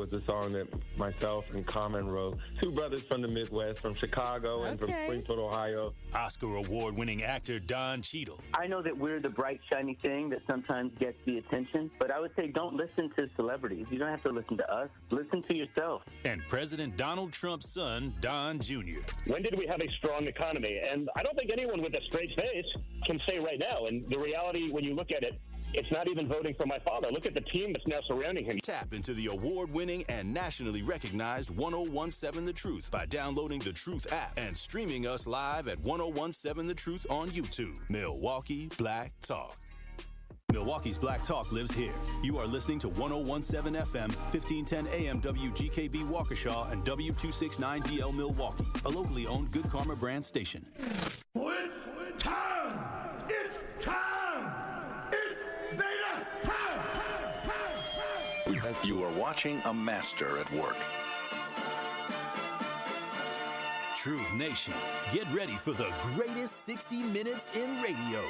was a song that myself and Common wrote. Two brothers from the Midwest, from Chicago and from Springfield, Ohio. Oscar award-winning actor Don Cheadle. I know that we're the bright, shiny thing that sometimes gets the attention, but I would say don't listen to celebrities. You don't have to listen to us. Listen to yourself. And President Donald Trump's son, Don Jr. When did we have a strong economy? And I don't think anyone with a straight face can say right now. And the reality, when you look at it, it's not even voting for my father. Look at the team that's now surrounding him. Tap into the award-winning and nationally recognized 1017 The Truth by downloading the Truth app and streaming us live at 1017 The Truth on YouTube. Milwaukee Black Talk. Milwaukee's Black Talk lives here. You are listening to 1017 FM, 1510 AM WGKB Waukesha and W269DL Milwaukee, a locally owned Good Karma brand station. It's time! It's time! It's beta time! You are watching a master at work. Truth Nation, get ready for the greatest 60 minutes in radio,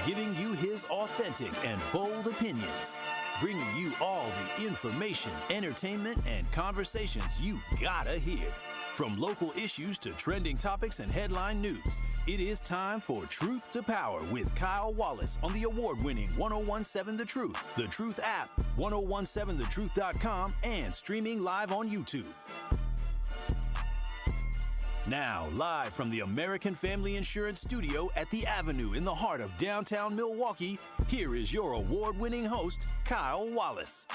giving you his authentic and bold opinions, bringing you all the information, entertainment, and conversations you gotta hear. From local issues to trending topics and headline news, it is time for Truth to Power with Kyle Wallace on the award-winning 1017 The Truth, The Truth app, 1017thetruth.com, and streaming live on YouTube. Now, live from the American Family Insurance Studio at the Avenue in the heart of downtown Milwaukee, here is your award-winning host, Kyle Wallace.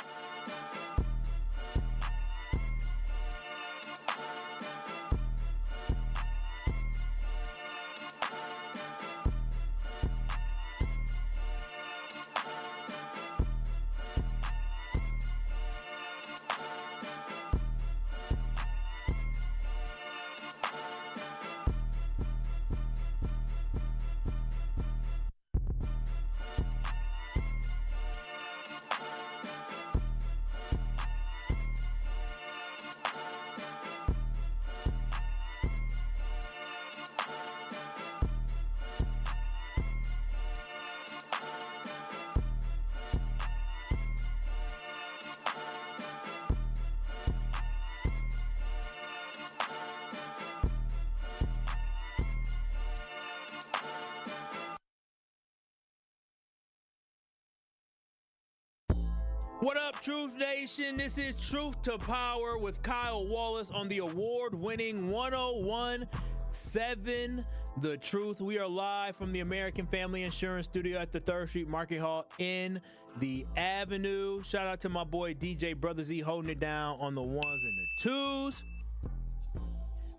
What up, Truth Nation? This is Truth to Power with Kyle Wallace on the award-winning 1017 The Truth. We are live from the American Family Insurance Studio at the 3rd Street Market Hall in the Avenue. Shout out to my boy DJ Brother Z holding it down on the ones and the twos.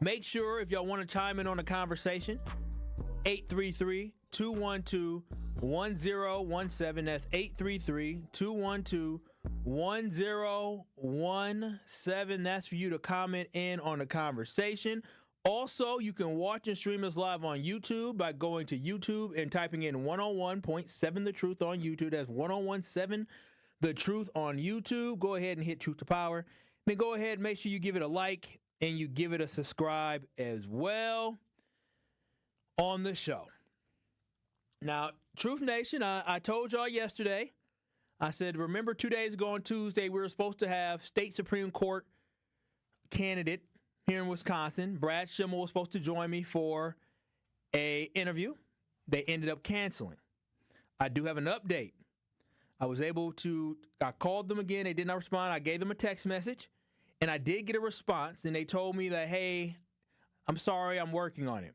Make sure if y'all want to chime in on the conversation, 833-212-1017. That's 833-212-1017. That's for you to comment in on the conversation. Also, you can watch and stream us live on YouTube by going to YouTube and typing in 101.7 The Truth on YouTube. That's 1017 The Truth on YouTube. Go ahead and hit Truth to Power. Then go ahead and make sure you give it a like and you give it a subscribe as well on the show. Now, Truth Nation, I told y'all yesterday, I said, remember 2 days ago on Tuesday, we were supposed to have state Supreme Court candidate here in Wisconsin. Brad Schimel was supposed to join me for a interview. They ended up canceling. I do have an update. I called them again. They did not respond. I gave them a text message, and I did get a response, and they told me that, hey, I'm sorry, I'm working on it.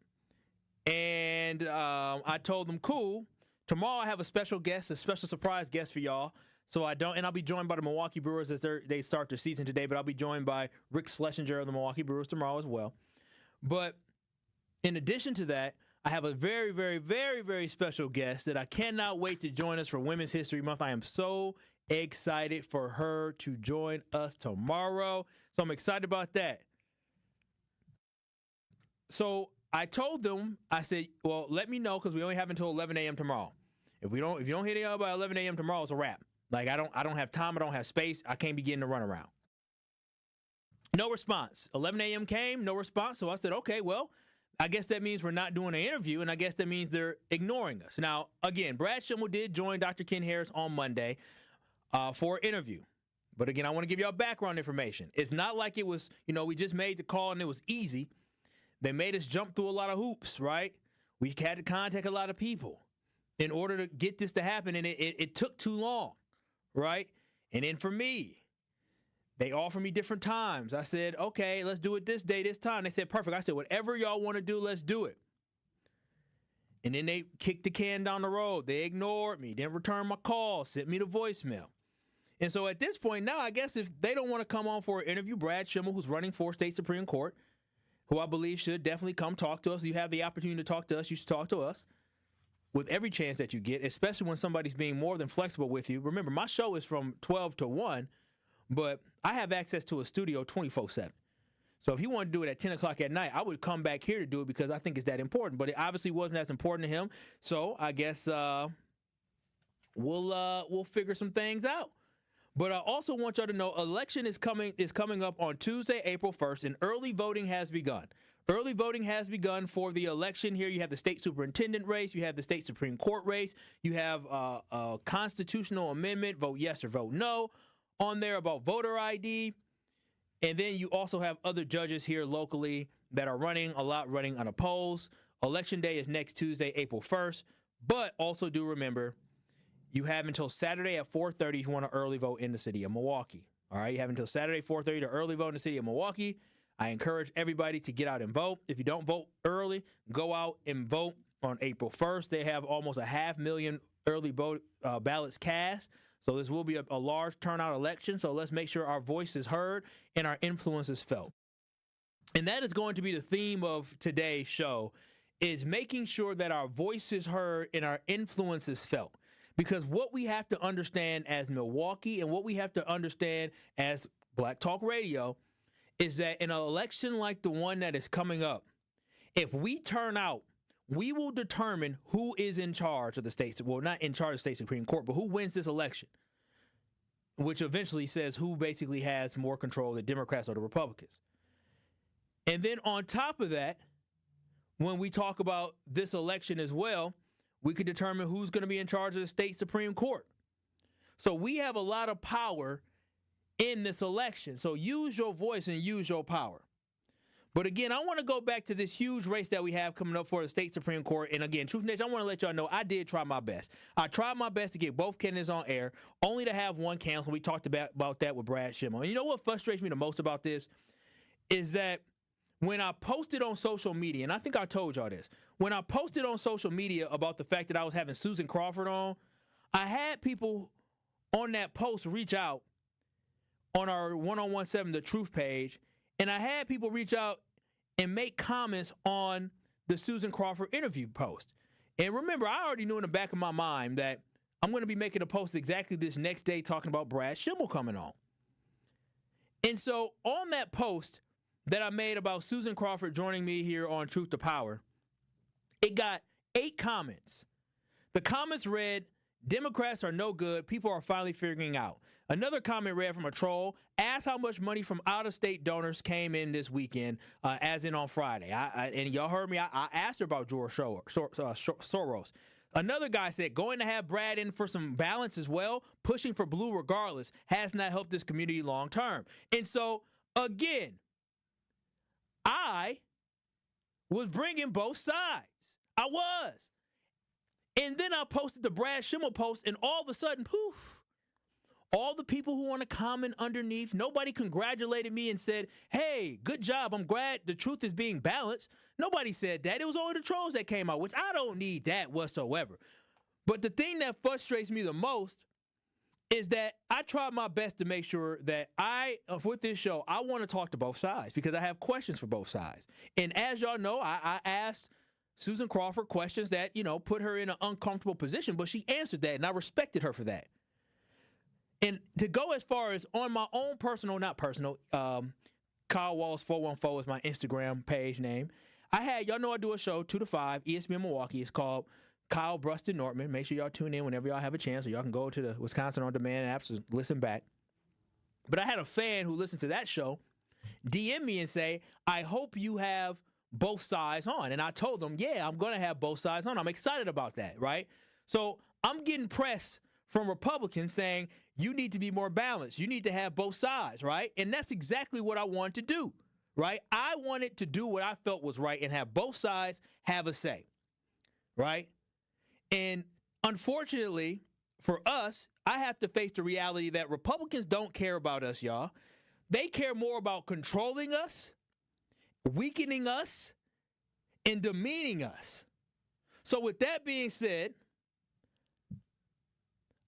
And I told them, cool. Tomorrow I have a special guest, a special surprise guest for y'all. And I'll be joined by the Milwaukee Brewers as they start their season today, but I'll be joined by Rick Schlesinger of the Milwaukee Brewers tomorrow as well. But in addition to that, I have a very, very, very, very special guest that I cannot wait to join us for Women's History Month. I am so excited for her to join us tomorrow. So I'm excited about that. So I told them, I said, well, let me know because we only have until 11 a.m. tomorrow. If you don't hit it up by 11 a.m. tomorrow, it's a wrap. Like I don't have time, I don't have space, I can't begin to run around. No response. 11 a.m. came, no response. So I said, okay, well, I guess that means we're not doing an interview, and I guess that means they're ignoring us. Now, again, Brad Schimel did join Dr. Ken Harris on Monday for an interview. But again, I want to give y'all background information. It's not like it was, we just made the call and it was easy. They made us jump through a lot of hoops, right? We had to contact a lot of people in order to get this to happen, and it took too long, right? And then for me, they offered me different times. I said, okay, let's do it this day, this time. They said, perfect. I said, whatever y'all want to do, let's do it. And then they kicked the can down the road. They ignored me, didn't return my call, sent me the voicemail. And so at this point now, I guess if they don't want to come on for an interview, Brad Schimel, who's running for state Supreme Court, who I believe should definitely come talk to us. You have the opportunity to talk to us. You should talk to us with every chance that you get, especially when somebody's being more than flexible with you. Remember, my show is from 12 to 1, but I have access to a studio 24/7. So if he wanted to do it at 10 o'clock at night, I would come back here to do it because I think it's that important. But it obviously wasn't as important to him. So I guess we'll figure some things out. But I also want y'all to know election is coming up on Tuesday, April 1st, and early voting has begun. Early voting has begun for the election here. You have the state superintendent race. You have the state Supreme Court race. You have a constitutional amendment, vote yes or vote no, on there about voter ID. And then you also have other judges here locally that are running unopposed. Election day is next Tuesday, April 1st. But also do remember, you have until Saturday at 4:30 if you want to early vote in the city of Milwaukee. All right, you have until Saturday 4:30 to early vote in the city of Milwaukee. I encourage everybody to get out and vote. If you don't vote early, go out and vote on April 1st. They have almost 500,000 early vote ballots cast. So this will be a large turnout election. So let's make sure our voice is heard and our influence is felt. And that is going to be the theme of today's show, is making sure that our voice is heard and our influence is felt. Because what we have to understand as Milwaukee and what we have to understand as Black Talk Radio is that in an election like the one that is coming up, if we turn out, we will determine who is in charge of the state, well, not in charge of the state Supreme Court, but who wins this election, which eventually says who basically has more control, the Democrats or the Republicans. And then on top of that, when we talk about this election as well, we could determine who's going to be in charge of the state Supreme Court. So we have a lot of power in this election. So use your voice and use your power. But again, I want to go back to this huge race that we have coming up for the state Supreme Court. And again, Truth Nation, I want to let y'all know I did try my best. I tried my best to get both candidates on air, only to have one canceled. We talked about that with Brad Schimel. And you know what frustrates me the most about this is that when I posted on social media, and I think I told y'all this, when I posted on social media about the fact that I was having Susan Crawford on, I had people on that post reach out on our 1017 The Truth page, and I had people reach out and make comments on the Susan Crawford interview post. And remember, I already knew in the back of my mind that I'm going to be making a post exactly this next day talking about Brad Schimel coming on. And so on that post that I made about Susan Crawford joining me here on Truth to Power, it got 8 comments. The comments read, "Democrats are no good. People are finally figuring out." Another comment read from a troll, "Ask how much money from out-of-state donors came in this weekend, as in on Friday." And y'all heard me. I asked her about George Soros. Another guy said, "Going to have Brad in for some balance as well. Pushing for blue regardless has not helped this community long term." And so, again, I was bringing both sides. I was. And then I posted the Brad Schimel post, and all of a sudden, poof, all the people who want to comment underneath, nobody congratulated me and said, "Hey, good job. I'm glad the truth is being balanced." Nobody said that. It was only the trolls that came out, which I don't need that whatsoever. But the thing that frustrates me the most is that I tried my best to make sure that with this show, I want to talk to both sides because I have questions for both sides. And as y'all know, I asked Susan Crawford questions that, put her in an uncomfortable position, but she answered that, and I respected her for that. And to go as far as on my own personal, not personal, Kyle Wallace 414 is my Instagram page name. Y'all know I do a show 2 to 5, ESPN Milwaukee. It's called Kyle Bruston Nortman. Make sure y'all tune in whenever y'all have a chance, or y'all can go to the Wisconsin On Demand apps and listen back. But I had a fan who listened to that show DM me and say, "I hope you have both sides on." And I told them, yeah, I'm going to have both sides on. I'm excited about that, right? So I'm getting press from Republicans saying you need to be more balanced. You need to have both sides, right? And that's exactly what I wanted to do, right? I wanted to do what I felt was right and have both sides have a say, right? And unfortunately for us, I have to face the reality that Republicans don't care about us, y'all. They care more about controlling us, weakening us, and demeaning us. So with that being said,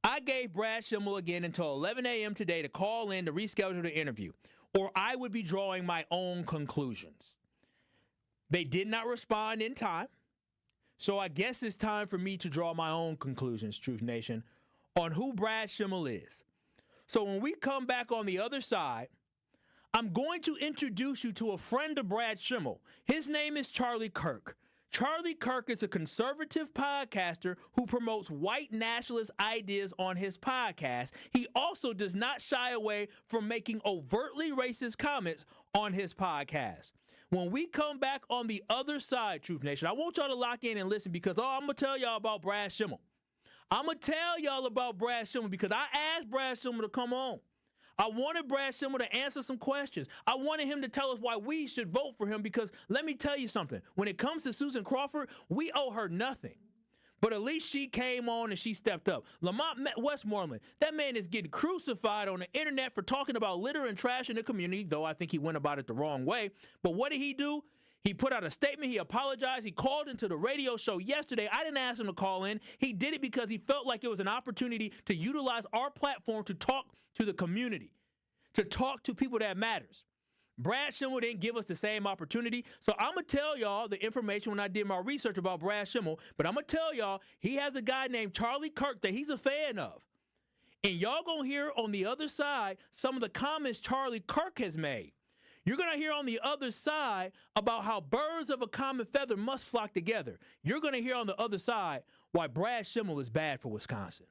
I gave Brad Schimel again until 11 a.m. today to call in to reschedule the interview, or I would be drawing my own conclusions. They did not respond in time, so I guess it's time for me to draw my own conclusions, Truth Nation, on who Brad Schimel is. So when we come back on the other side, I'm going to introduce you to a friend of Brad Schimel. His name is Charlie Kirk. Charlie Kirk is a conservative podcaster who promotes white nationalist ideas on his podcast. He also does not shy away from making overtly racist comments on his podcast. When we come back on the other side, Truth Nation, I want y'all to lock in and listen because I'm going to tell y'all about Brad Schimel. I'm going to tell y'all about Brad Schimel because I asked Brad Schimel to come on. I wanted Brad Schimel to answer some questions. I wanted him to tell us why we should vote for him because let me tell you something. When it comes to Susan Crawford, we owe her nothing. But at least she came on and she stepped up. Lamont Westmoreland, that man is getting crucified on the internet for talking about litter and trash in the community, though I think he went about it the wrong way. But what did he do? He put out a statement. He apologized. He called into the radio show yesterday. I didn't ask him to call in. He did it because he felt like it was an opportunity to utilize our platform to talk to the community, to talk to people that matters. Brad Schimel didn't give us the same opportunity. So I'm going to tell y'all the information when I did my research about Brad Schimel. But I'm going to tell y'all he has a guy named Charlie Kirk that he's a fan of. And y'all going to hear on the other side some of the comments Charlie Kirk has made. You're going to hear on the other side about how birds of a common feather must flock together. You're going to hear on the other side why Brad Schimel is bad for Wisconsin.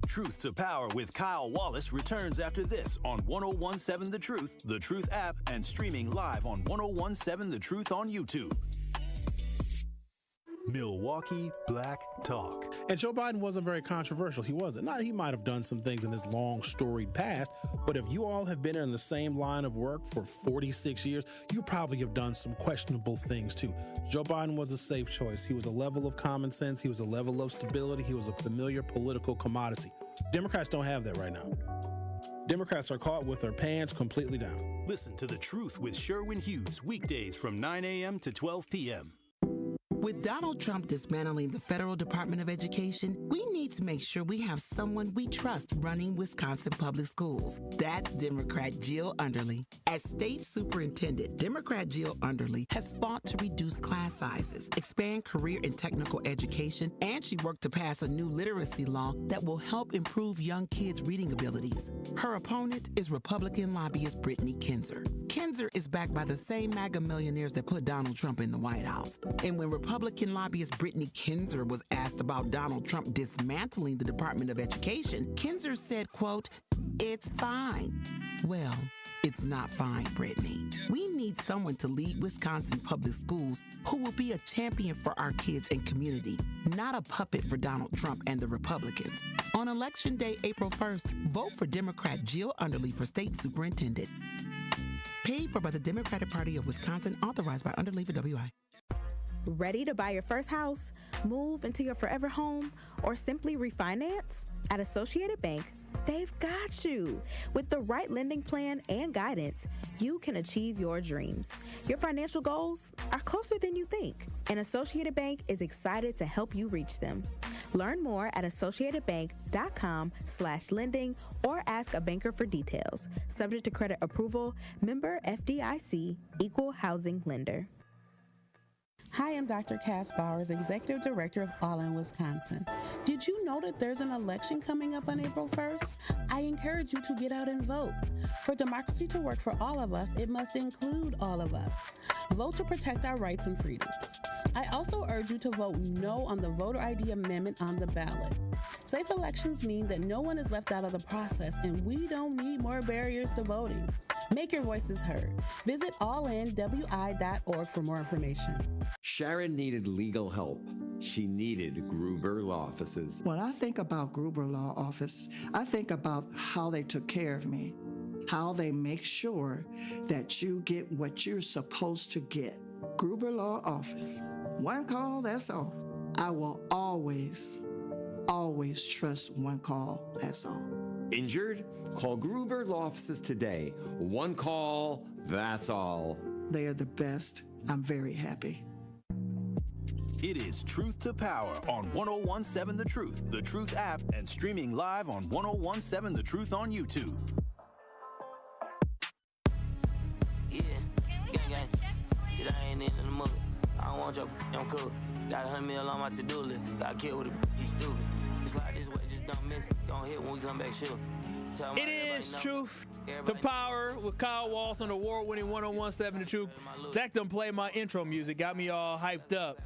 Truth to Power with Kyle Wallace returns after this on 1017 The Truth app, and streaming live on 1017 The Truth on YouTube. Milwaukee Black Talk. And Joe Biden wasn't very controversial. He wasn't. Now, he might have done some things in his long, storied past, but if you all have been in the same line of work for 46 years, you probably have done some questionable things too. Joe Biden was a safe choice. He was a level of common sense. He was a level of stability. He was a familiar political commodity. Democrats don't have that right now. Democrats are caught with their pants completely down. Listen to The Truth with Sherwin Hughes weekdays from 9 a.m. to 12 p.m. With Donald Trump dismantling the Federal Department of Education, we need to make sure we have someone we trust running Wisconsin public schools. That's Democrat Jill Underly. As state superintendent, Democrat Jill Underly has fought to reduce class sizes, expand career and technical education, and she worked to pass a new literacy law that will help improve young kids' reading abilities. Her opponent is Republican lobbyist Brittany Kinzer. Kinzer is backed by the same MAGA millionaires that put Donald Trump in the White House. And when Republican lobbyist Brittany Kinzer was asked about Donald Trump dismantling the Department of Education, Kinzer said, quote, "It's fine." Well, it's not fine, Brittany. We need someone to lead Wisconsin public schools who will be a champion for our kids and community, not a puppet for Donald Trump and the Republicans. On Election Day, April 1st, vote for Democrat Jill Underly for state superintendent. Paid for by the Democratic Party of Wisconsin, authorized by Underly for WI. Ready to buy your first house, move into your forever home, or simply refinance? At Associated Bank, they've got you. With the right lending plan and guidance, you can achieve your dreams. Your financial goals are closer than you think, and Associated Bank is excited to help you reach them. Learn more at associatedbank.com/lending or ask a banker for details. Subject to credit approval, member FDIC, equal housing lender. Hi, I'm Dr. Cass Bowers, Executive Director of All in Wisconsin. Did you know that there's an election coming up on April 1st? I encourage you to get out and vote. For democracy to work for all of us, it must include all of us. Vote to protect our rights and freedoms. I also urge you to vote no on the voter ID amendment on the ballot. Safe elections mean that no one is left out of the process, and we don't need more barriers to voting. Make your voices heard. Visit allinwi.org for more information. Sharon needed legal help. she needed Gruber Law Offices. When I think about Gruber Law Office, I think about how they took care of me, how they make sure that you get what you're supposed to get. Gruber Law Office. One call, that's all. I will always trust one call, that's all. Injured? Call Gruber Law Offices today. One call, that's all. They are the best. I'm very happy. It is Truth to Power on 1017 The Truth app, and streaming live on 1017 The Truth on YouTube. Yeah, gang. Shit, I ain't in the mood. I don't want your don't cool. Got 100 mil on my to-do list. Got killed with a you stupid. Slide this way, just don't miss it. Don't hit when we come back, sure. It is Truth to Power with Kyle Walsh on the award-winning 1017 The Truth. Zach done played my intro music, got me all hyped up.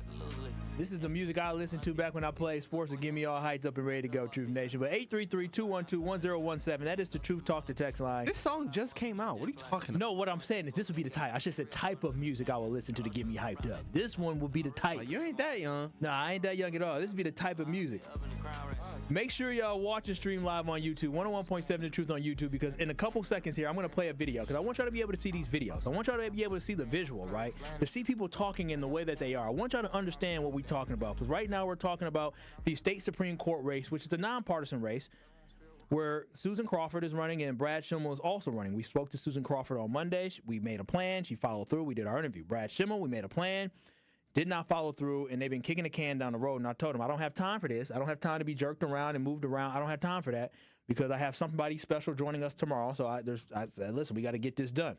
This is the music I listened to back when I played sports to get me all hyped up and ready to go, Truth Nation. But 833-212-1017, that is the Truth Talk to text line. This song just came out. What are you talking about? No, what I'm saying is this would be the type. I should say type of music I will listen to get me hyped up. This one will be the type. You ain't that young. Nah, I ain't that young at all. This would be the type of music. Make sure y'all watch and stream live on YouTube, 101.7 The Truth on YouTube, because in a couple seconds here, I'm going to play a video, because I want y'all to be able to see these videos. I want y'all to be able to see the visual, right? To see people talking in the way that they are. I want y'all to understand what we're talking about, because right now we're talking about the state Supreme Court race, which is a nonpartisan race, where Susan Crawford is running and Brad Schimel is also running. We spoke to Susan Crawford on Monday. We made a plan. She followed through. We did our interview. Brad Schimel, we made a plan. Did not follow through, and they've been kicking the can down the road. And I told them, I don't have time for this. I don't have time to be jerked around and moved around. I don't have time for that, because I have somebody special joining us tomorrow. So I said, listen, we got to get this done.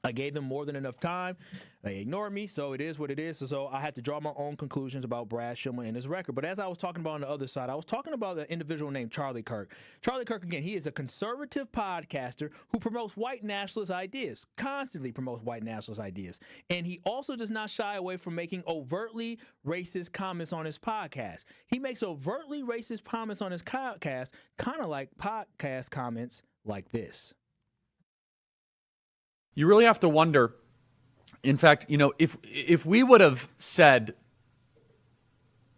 I gave them more than enough time. They ignored me, so it is what it is. So I had to draw my own conclusions about Brad Schimel and his record. But as I was talking about on the other side, I was talking about an individual named Charlie Kirk. Charlie Kirk, again, he is a conservative podcaster who promotes white nationalist ideas, constantly promotes white nationalist ideas. And he also does not shy away from making overtly racist comments on his podcast. He makes overtly racist comments on his podcast, kind of like podcast comments like this. You really have to wonder, in fact, if we would have said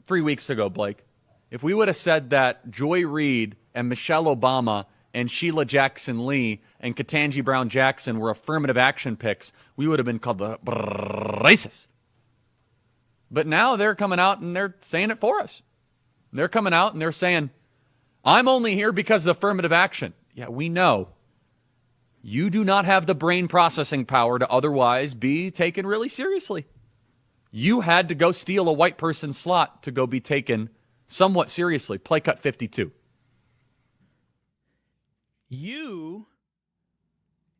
3 weeks ago, Blake, if we would have said that Joy Reid and Michelle Obama and Sheila Jackson Lee and Ketanji Brown Jackson were affirmative action picks, we would have been called the racist. But now they're coming out and they're saying it for us. They're coming out and they're saying, I'm only here because of affirmative action. Yeah, we know. You do not have the brain processing power to otherwise be taken really seriously. You had to go steal a white person's slot to go be taken somewhat seriously. Play cut 52. You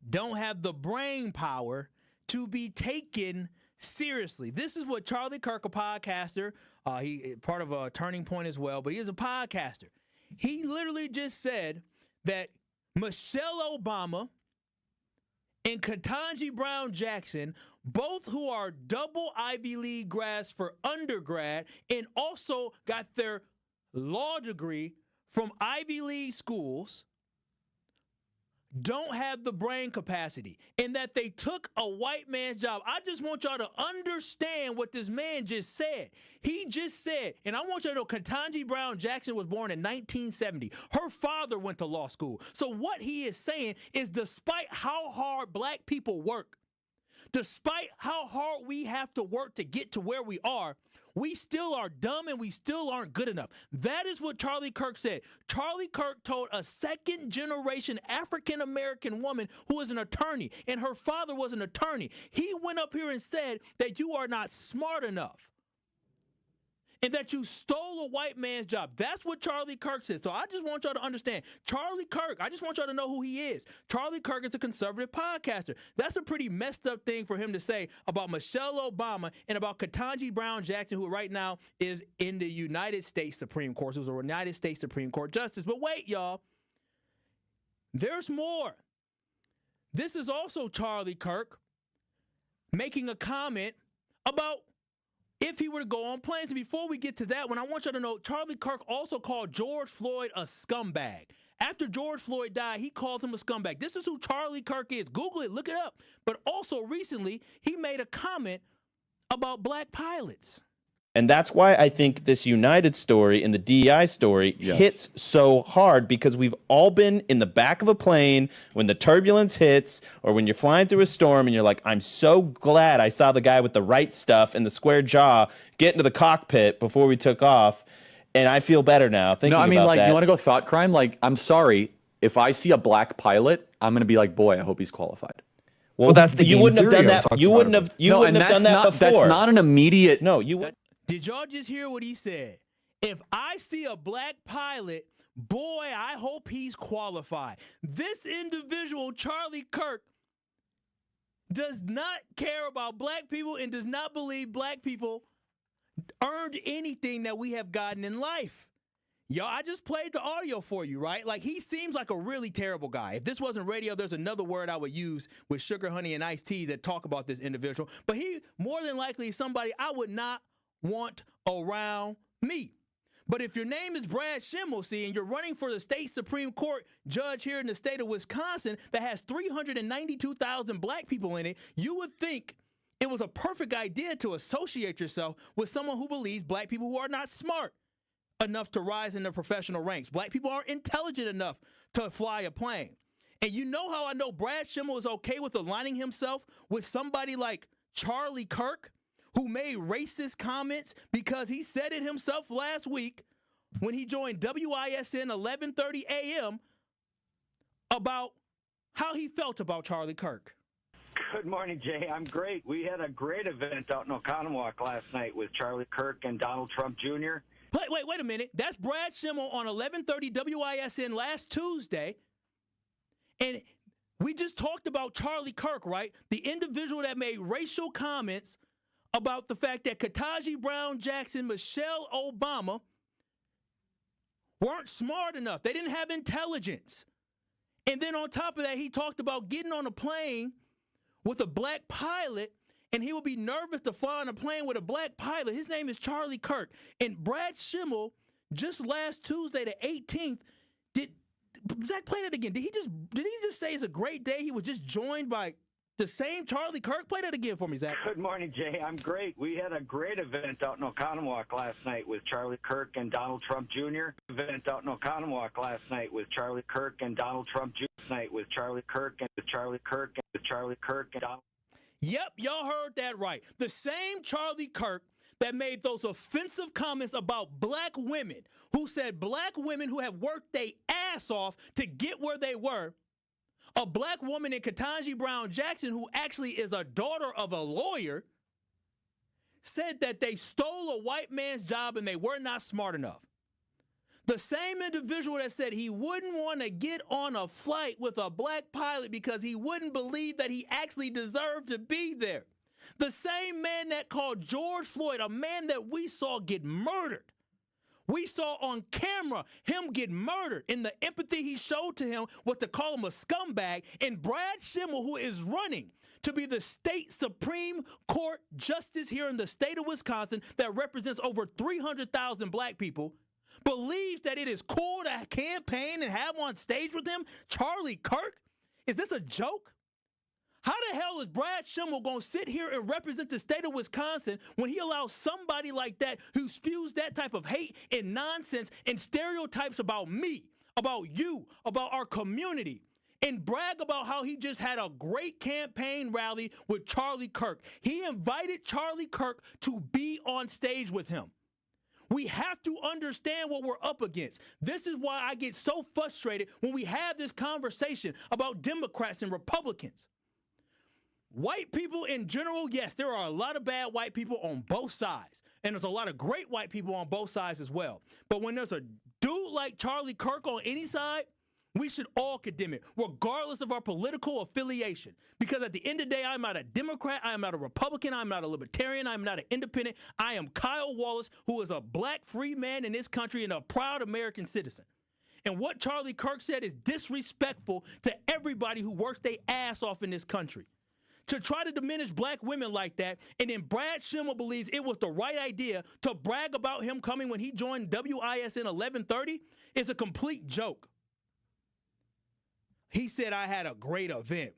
don't have the brain power to be taken seriously. This is what Charlie Kirk, a podcaster, he part of a Turning Point as well, but he is a podcaster. He literally just said that Michelle Obama and Ketanji Brown Jackson, both who are double Ivy League grads for undergrad and also got their law degree from Ivy League schools, don't have the brain capacity, and that they took a white man's job. I just want y'all to understand what this man just said. He just said, and I want y'all to know, Ketanji Brown Jackson was born in 1970. Her father went to law school. So what he is saying is, despite how hard black people work, despite how hard we have to work to get to where we are, we still are dumb and we still aren't good enough. That is what Charlie Kirk said. Charlie Kirk told a second-generation African-American woman who is an attorney, and her father was an attorney. He went up here and said that you are not smart enough and that you stole a white man's job. That's what Charlie Kirk said. So I just want y'all to understand, Charlie Kirk, I just want y'all to know who he is. Charlie Kirk is a conservative podcaster. That's a pretty messed up thing for him to say about Michelle Obama and about Ketanji Brown Jackson, who right now is in the United States Supreme Court. So it was a United States Supreme Court justice. But wait, y'all, there's more. This is also Charlie Kirk making a comment about if he were to go on planes. And before we get to that one, I want y'all to know Charlie Kirk also called George Floyd a scumbag. After George Floyd died, he called him a scumbag. This is who Charlie Kirk is. Google it, look it up. But also recently, he made a comment about black pilots. And that's why I think this United story and the DEI story hits so hard, because we've all been in the back of a plane when the turbulence hits, or when you're flying through a storm and you're like, I'm so glad I saw the guy with the right stuff and the square jaw get into the cockpit before we took off. And I feel better now thinking about that. No, I mean, like, you want to go thought crime? Like, I'm sorry. If I see a black pilot, I'm going to be like, boy, I hope he's qualified. Well, that's the you wouldn't have done that. You wouldn't have done that before. That's not an immediate. No, you would. Did y'all just hear what he said? If I see a black pilot, boy, I hope he's qualified. This individual, Charlie Kirk, does not care about black people and does not believe black people earned anything that we have gotten in life. Yo, I just played the audio for you, right? Like, he seems like a really terrible guy. If this wasn't radio, there's another word I would use with Sugar, Honey, and Iced Tea that talk about this individual. But he, more than likely, is somebody I would not want around me. But if your name is Brad Schimel, and you're running for the state Supreme Court judge here in the state of Wisconsin that has 392,000 black people in it, you would think it was a perfect idea to associate yourself with someone who believes black people who are not smart enough to rise in the professional ranks. Black people aren't intelligent enough to fly a plane. And you know how I know Brad Schimel is okay with aligning himself with somebody like Charlie Kirk, who made racist comments because he said it himself last week when he joined WISN 11:30 a.m. about how he felt about Charlie Kirk. Good morning, Jay. I'm great. We had a great event out in Oconomowoc last night with Charlie Kirk and Donald Trump Jr. Wait a minute. That's Brad Schimel on 11:30 WISN last Tuesday. And we just talked about Charlie Kirk, right? The individual that made racial comments about the fact that Ketanji Brown Jackson, Michelle Obama weren't smart enough. They didn't have intelligence. And then on top of that, he talked about getting on a plane with a black pilot, and he would be nervous to fly on a plane with a black pilot. His name is Charlie Kirk. And Brad Schimel, just last Tuesday, the 18th, Zach, play that again. Did he just say it's a great day? He was just joined by the same Charlie Kirk? Play that again for me, Zach. Good morning, Jay. I'm great. We had a great event out in Oconomowoc last night with Charlie Kirk and Donald Trump Jr. Event out in Oconomowoc last night with Charlie Kirk and Donald Trump Jr. Night with Charlie Kirk and Charlie Kirk and Charlie Kirk and Donald. Yep, y'all heard that right. The same Charlie Kirk that made those offensive comments about black women, who said black women who have worked their ass off to get where they were. A black woman in Ketanji Brown Jackson, who actually is a daughter of a lawyer, said that they stole a white man's job and they were not smart enough. The same individual that said he wouldn't want to get on a flight with a black pilot because he wouldn't believe that he actually deserved to be there. The same man that called George Floyd, a man that we saw get murdered. We saw on camera him get murdered, and the empathy he showed to him was to call him a scumbag. And Brad Schimel, who is running to be the state Supreme Court justice here in the state of Wisconsin that represents over 300,000 black people, believes that it is cool to campaign and have on stage with him Charlie Kirk? Is this a joke? How the hell is Brad Schimel going to sit here and represent the state of Wisconsin when he allows somebody like that who spews that type of hate and nonsense and stereotypes about me, about you, about our community, and brag about how he just had a great campaign rally with Charlie Kirk? He invited Charlie Kirk to be on stage with him. We have to understand what we're up against. This is why I get so frustrated when we have this conversation about Democrats and Republicans. White people in general, yes, there are a lot of bad white people on both sides. And there's a lot of great white people on both sides as well. But when there's a dude like Charlie Kirk on any side, we should all condemn it, regardless of our political affiliation. Because at the end of the day, I'm not a Democrat, I am not a Republican, I'm not a Libertarian, I'm not an independent. I am Kyle Wallace, who is a black free man in this country and a proud American citizen. And what Charlie Kirk said is disrespectful to everybody who works their ass off in this country. To try to diminish black women like that, and then Brad Schimel believes it was the right idea to brag about him coming when he joined WISN 1130 is a complete joke. He said I had a great event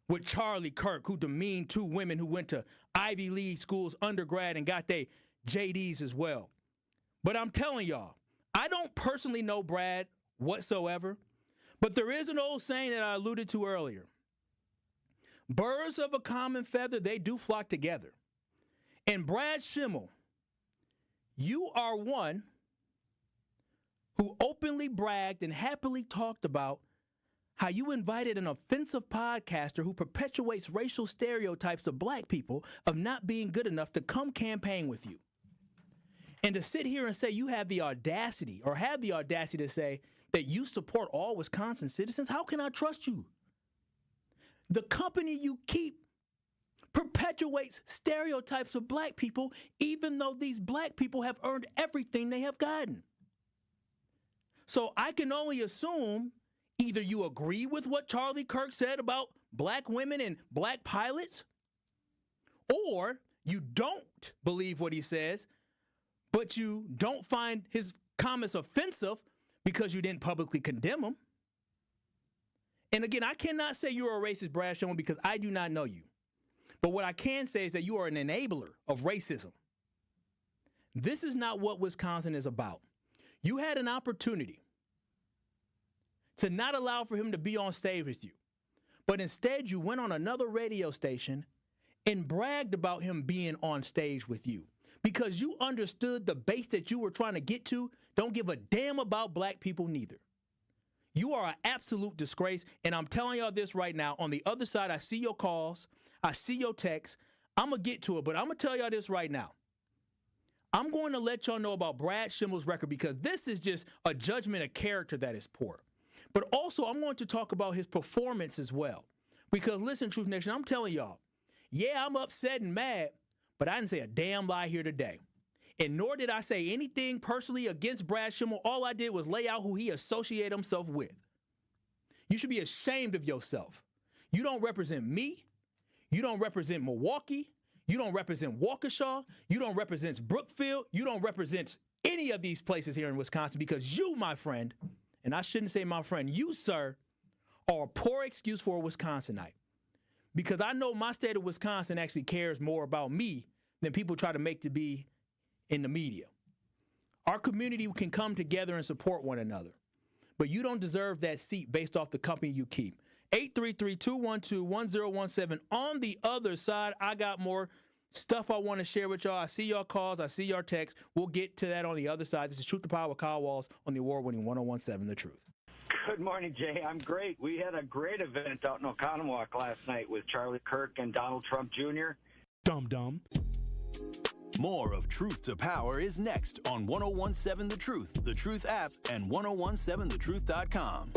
with Charlie Kirk, who demeaned two women who went to Ivy League schools undergrad and got their JD's as well. But I'm telling y'all, I don't personally know Brad whatsoever, but there is an old saying that I alluded to earlier. Birds of a common feather, they do flock together. And Brad Schimel, you are one who openly bragged and happily talked about how you invited an offensive podcaster who perpetuates racial stereotypes of black people of not being good enough to come campaign with you. And to sit here and say you have the audacity to say that you support all Wisconsin citizens, how can I trust you? The company you keep perpetuates stereotypes of black people, even though these black people have earned everything they have gotten. So I can only assume either you agree with what Charlie Kirk said about black women and black pilots, or you don't believe what he says, but you don't find his comments offensive because you didn't publicly condemn them. And again, I cannot say you're a racist, Brad Schimel, because I do not know you. But what I can say is that you are an enabler of racism. This is not what Wisconsin is about. You had an opportunity to not allow for him to be on stage with you, but instead you went on another radio station and bragged about him being on stage with you because you understood the base that you were trying to get to don't give a damn about black people neither. You are an absolute disgrace, and I'm telling y'all this right now. On the other side, I see your calls, I see your texts. I'm going to get to it, but I'm going to tell y'all this right now. I'm going to let y'all know about Brad Schimel's record because this is just a judgment of character that is poor. But also, I'm going to talk about his performance as well. Because listen, Truth Nation, I'm telling y'all, yeah, I'm upset and mad, but I didn't say a damn lie here today. And nor did I say anything personally against Brad Schimel. All I did was lay out who he associated himself with. You should be ashamed of yourself. You don't represent me. You don't represent Milwaukee. You don't represent Waukesha. You don't represent Brookfield. You don't represent any of these places here in Wisconsin because you, my friend, and I shouldn't say my friend, you, sir, are a poor excuse for a Wisconsinite. Because I know my state of Wisconsin actually cares more about me than people try to make to be in the media. Our community can come together and support one another. But you don't deserve that seat based off the company you keep. 833-212-1017. On the other side, I got more stuff I want to share with y'all. I see y'all calls. I see your texts. We'll get to that on the other side. This is Truth to Power with Kyle Walls on the award-winning 1017 The Truth. Good morning, Jay. I'm great. We had a great event out in Oconomowoc last night with Charlie Kirk and Donald Trump Jr. Dum-dum. More of Truth to Power is next on 1017 The Truth, The Truth app, and 1017thetruth.com.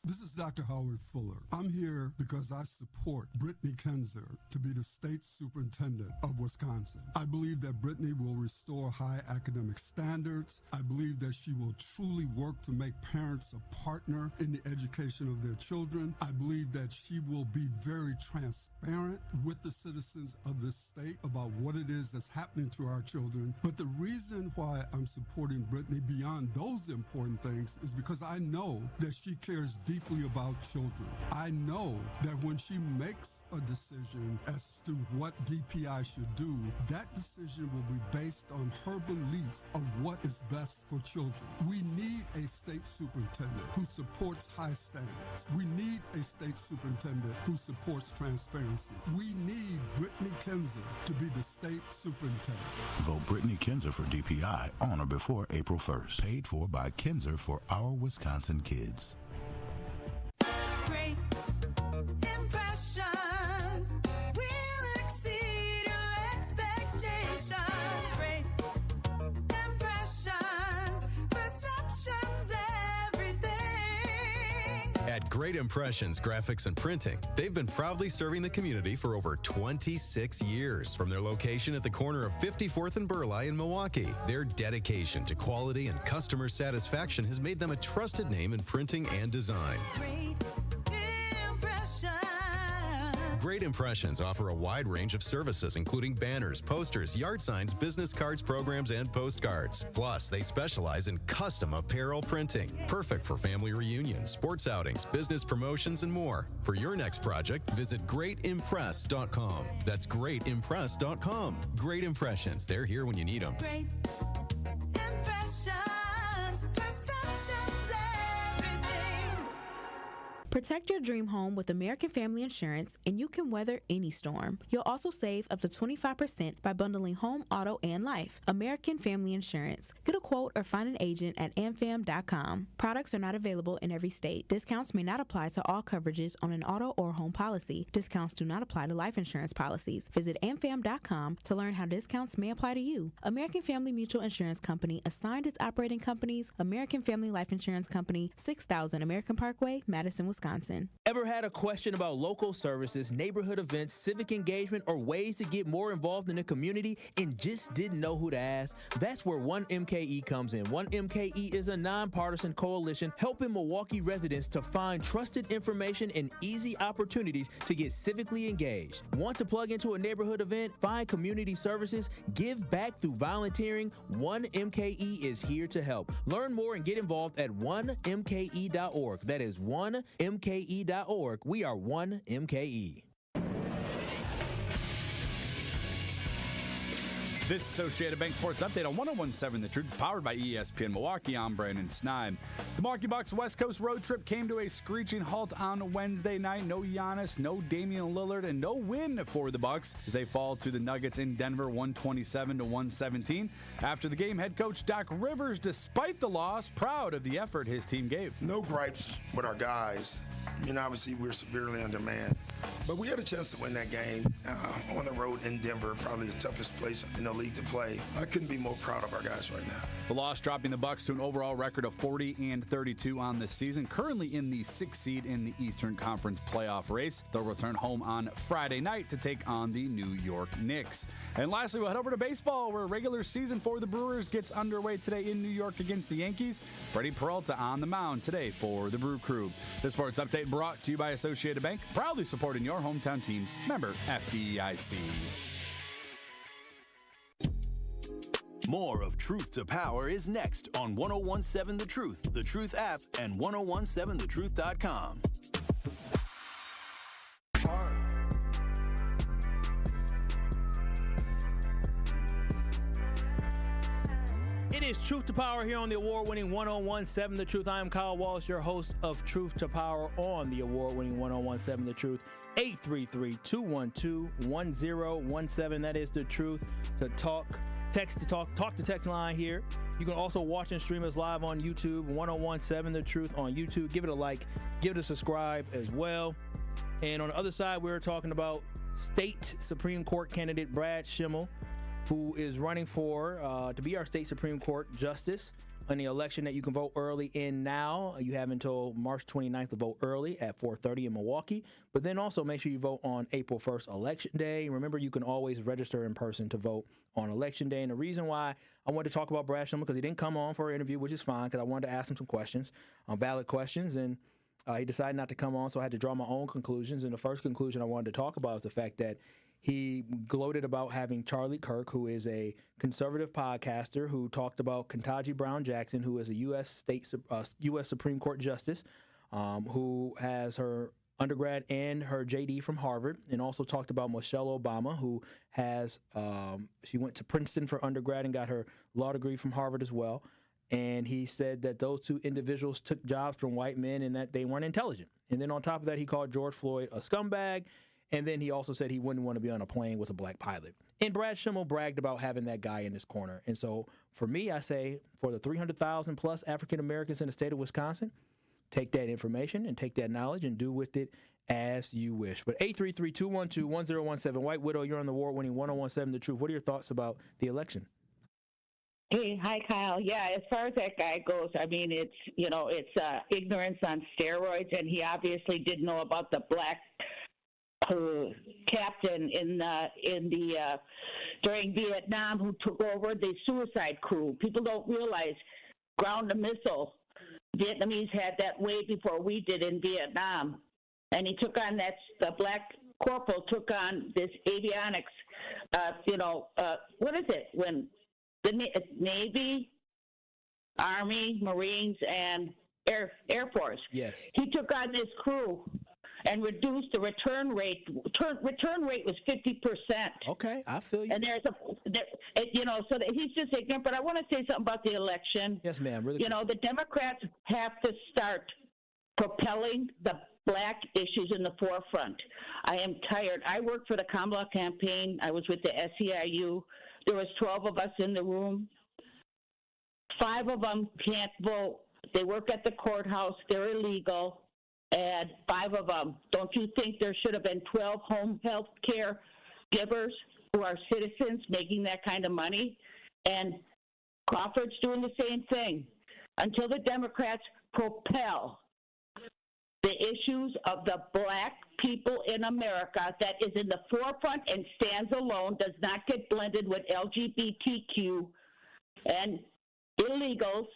This is Dr. Howard Fuller. I'm here because I support Brittany Kinzer to be the state superintendent of Wisconsin. I believe that Brittany will restore high academic standards. I believe that she will truly work to make parents a partner in the education of their children. I believe that she will be very transparent with the citizens of this state about what it is that's happening to our children. But the reason why I'm supporting Brittany beyond those important things is because I know that she cares deeply about children. I know that when she makes a decision as to what DPI should do, that decision will be based on her belief of what is best for children. We need a state superintendent who supports high standards. We need a state superintendent who supports transparency. We need Brittany Kinzer to be the state superintendent. Vote Brittany Kinzer for DPI on or before April 1st. Paid for by Kinzer for Our Wisconsin Kids. Great impressions will exceed your expectations. Great impressions, perceptions, everything. At Great Impressions Graphics and Printing, they've been proudly serving the community for over 26 years. From their location at the corner of 54th and Burleigh in Milwaukee, their dedication to quality and customer satisfaction has made them a trusted name in printing and design. Great Great Impressions offer a wide range of services, including banners, posters, yard signs, business cards, programs, and postcards. Plus, they specialize in custom apparel printing, perfect for family reunions, sports outings, business promotions, and more. For your next project, visit greatimpress.com. That's greatimpress.com. Great Impressions. They're here when you need them. Great impressions, perceptions, everything. Protect your dream home with American Family Insurance, and you can weather any storm. You'll also save up to 25% by bundling home, auto, and life. American Family Insurance. Get a quote or find an agent at amfam.com. Products are not available in every state. Discounts may not apply to all coverages on an auto or home policy. Discounts do not apply to life insurance policies. Visit amfam.com to learn how discounts may apply to you. American Family Mutual Insurance Company assigned its operating companies American Family Life Insurance Company, 6000 American Parkway, Madison, Wisconsin. Ever had a question about local services, neighborhood events, civic engagement, or ways to get more involved in the community and just didn't know who to ask? That's where 1MKE comes in. 1MKE is a nonpartisan coalition helping Milwaukee residents to find trusted information and easy opportunities to get civically engaged. Want to plug into a neighborhood event, find community services, give back through volunteering? 1MKE is here to help. Learn more and get involved at 1mke.org. That is 1mke.org. We are 1MKE. This Associated Bank Sports Update on 101.7 The Truth is powered by ESPN Milwaukee. I'm Brandon Snide. The Milwaukee Bucks West Coast road trip came to a screeching halt on Wednesday night. No Giannis, no Damian Lillard, and no win for the Bucks as they fall to the Nuggets in Denver 127-117. After the game, head coach Doc Rivers, despite the loss, proud of the effort his team gave. No gripes with our guys. I mean, obviously, we're severely undermanned. But we had a chance to win that game on the road in Denver, probably the toughest place in the league to play. I couldn't be more proud of our guys right now. The loss dropping the Bucks to an overall record of 40-32 on the season, currently in the 6th seed in the Eastern Conference playoff race. They'll return home on Friday night to take on the New York Knicks. And lastly, we'll head over to baseball, where regular season for the Brewers gets underway today in New York against the Yankees. Freddie Peralta on the mound today for the Brew Crew. The sports update brought to you by Associated Bank, proudly supporting your hometown teams. Member FDIC. More of Truth to Power is next on 101.7 The Truth, The Truth app, and 101.7thetruth.com. It is Truth to Power here on the award-winning 101.7 The Truth. I am Kyle Wallace, your host of Truth to Power on the award-winning 101.7 The Truth. 833-212-1017. That is the truth to talk. Text to talk to text line here. You can also watch and stream us live on YouTube, 101.7 The Truth on YouTube. Give it a like, give it a subscribe as well. And on the other side, we're talking about state Supreme Court candidate Brad Schimel, who is running for to be our state Supreme Court justice in the election that you can vote early in now. You have until March 29th to vote early at 4:30 in Milwaukee. But then also make sure you vote on April 1st, Election Day. Remember, you can always register in person to vote on Election Day. And the reason why I wanted to talk about Brad Schimel, because he didn't come on for an interview, which is fine, because I wanted to ask him some questions, valid questions, and he decided not to come on, so I had to draw my own conclusions. And the first conclusion I wanted to talk about is the fact that he gloated about having Charlie Kirk, who is a conservative podcaster, who talked about Ketanji Brown Jackson, who is a U.S. Supreme Court justice, who has her undergrad and her JD from Harvard, and also talked about Michelle Obama, who has she went to Princeton for undergrad and got her law degree from Harvard as well. And he said that those two individuals took jobs from white men and that they weren't intelligent. And then on top of that, he called George Floyd a scumbag. And then he also said he wouldn't want to be on a plane with a black pilot. And Brad Schimel bragged about having that guy in his corner. And so for me, I say for the 300,000 plus African Americans in the state of Wisconsin, take that information and take that knowledge and do with it as you wish. But 833-212-1017, White Widow, you're on the award-winning 101.7 The Truth. What are your thoughts about the election? Hey, hi, Kyle. Yeah, as far as that guy goes, I mean, it's ignorance on steroids, and he obviously didn't know about the black captain during Vietnam who took over the suicide crew. People don't realize ground to missile. Vietnamese had that way before we did in Vietnam, and he took on the black corporal took on this avionics, what is it? When the Navy, Army, Marines, and Air Force. Yes. He took on this crew and reduced the return rate. Return rate was 50%. Okay, I feel you. And so that he's just ignorant. But I want to say something about the election. Yes, ma'am. Really the Democrats have to start propelling the black issues in the forefront. I am tired. I worked for the Kamala campaign. I was with the SEIU. There was 12 of us in the room. 5 of them can't vote. They work at the courthouse. They're illegal. And 5 of them. Don't you think there should have been 12 home health care givers who are citizens making that kind of money? And Crawford's doing the same thing. Until the Democrats propel the issues of the black people in America that is in the forefront and stands alone, does not get blended with LGBTQ and illegals,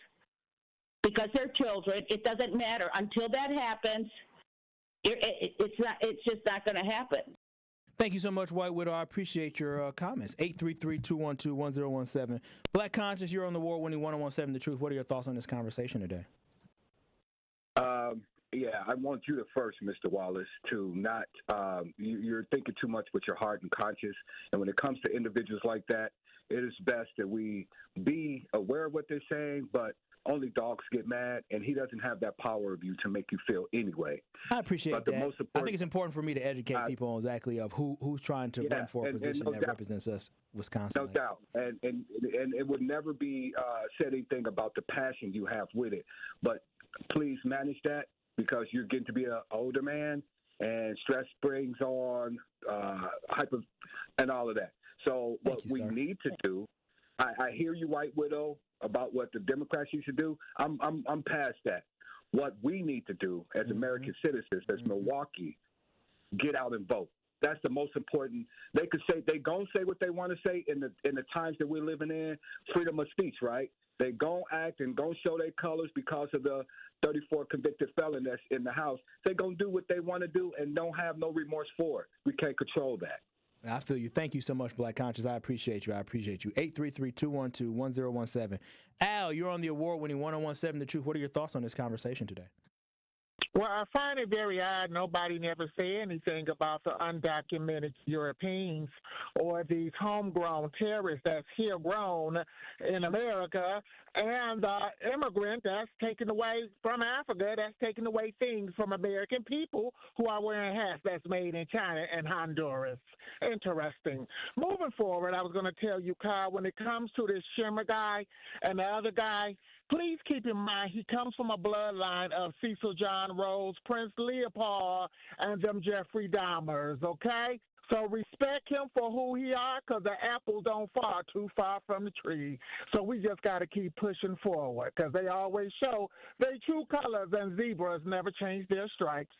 because they're children. It doesn't matter. Until that happens, it's just not going to happen. Thank you so much, White Widow. I appreciate your comments. 833-212-1017. Black Conscious, you're on the award-winning 1017 The Truth. What are your thoughts on this conversation today? Yeah, I want you to first, Mr. Wallace, to not you're thinking too much with your heart and conscience. And when it comes to individuals like that, it is best that we be aware of what they're saying, but only dogs get mad, and he doesn't have that power of you to make you feel anyway. I appreciate that. I think it's important for me to educate people on exactly of who's trying to run for a position that represents us, Wisconsin. No doubt. And it would never be said anything about the passion you have with it. But please manage that, because you're getting to be an older man, and stress brings on hyper and all of that. So what we need to do, I hear you, White Widow, about what the Democrats used to do. I'm past that. What we need to do as American citizens, as Milwaukee, get out and vote. That's the most important. They gonna say what they want to say in the times that we're living in. Freedom of speech, right? They gonna act and gonna show their colors because of the 34 convicted felon that's in the House. They gonna do what they want to do and don't have no remorse for it. We can't control that. I feel you. Thank you so much, Black Conscious. I appreciate you. 833-212-1017. Al, you're on the award-winning 1017 The Truth. What are your thoughts on this conversation today? Well, I find it very odd nobody never say anything about the undocumented Europeans or these homegrown terrorists that's here grown in America, and the immigrant that's taken away from Africa, that's taking away things from American people who are wearing hats that's made in China and Honduras. Interesting. Moving forward, I was going to tell you, Kyle, when it comes to this Schimel guy and the other guy, please keep in mind he comes from a bloodline of Cecil John Rose, Prince Leopold, and them Jeffrey Dahmers, okay? So respect him for who he are, because the apple don't fall too far from the tree. So we just got to keep pushing forward, because they always show their true colors, and zebras never change their stripes.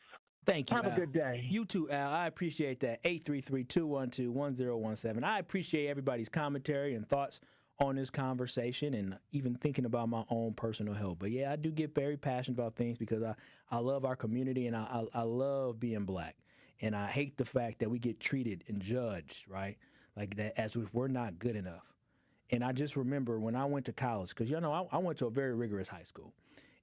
Thank you, Have Al. a good day. You too, Al. I appreciate that. 833-212-1017. I appreciate everybody's commentary and thoughts on this conversation, and even thinking about my own personal health. But yeah, I do get very passionate about things because I love our community, and I love being black. And I hate the fact that we get treated and judged, right? Like that, as if we're not good enough. And I just remember when I went to college, because I went to a very rigorous high school.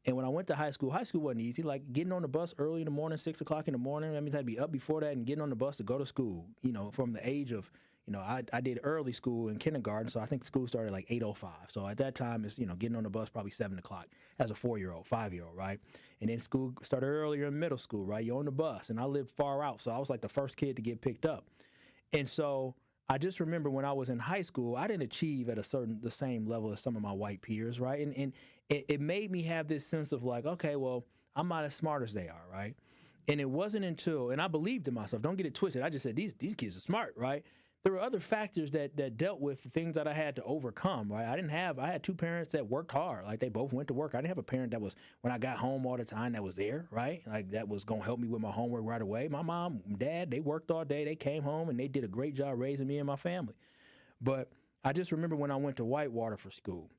And when I went to high school wasn't easy. Like getting on the bus early in the morning, 6 o'clock in the morning, that means I'd be up before that and getting on the bus to go to school, from the age of, I did early school in kindergarten, so I think school started like 8:05. So at that time, it's, getting on the bus probably 7 o'clock as a 4-year-old, 5-year-old, right? And then school started earlier in middle school, right? You're on the bus, and I lived far out, so I was like the first kid to get picked up. And so I just remember when I was in high school, I didn't achieve at the same level as some of my white peers, right? And it made me have this sense of like, okay, well, I'm not as smart as they are, right? And it wasn't until, and I believed in myself, don't get it twisted, I just said, these kids are smart, right? There were other factors that dealt with the things that I had to overcome, right? I had 2 parents that worked hard. Like, they both went to work. I didn't have a parent that was, when I got home all the time, that was there, right? Like, that was going to help me with my homework right away. My mom and dad, they worked all day. They came home, and they did a great job raising me and my family. But I just remember when I went to Whitewater for school,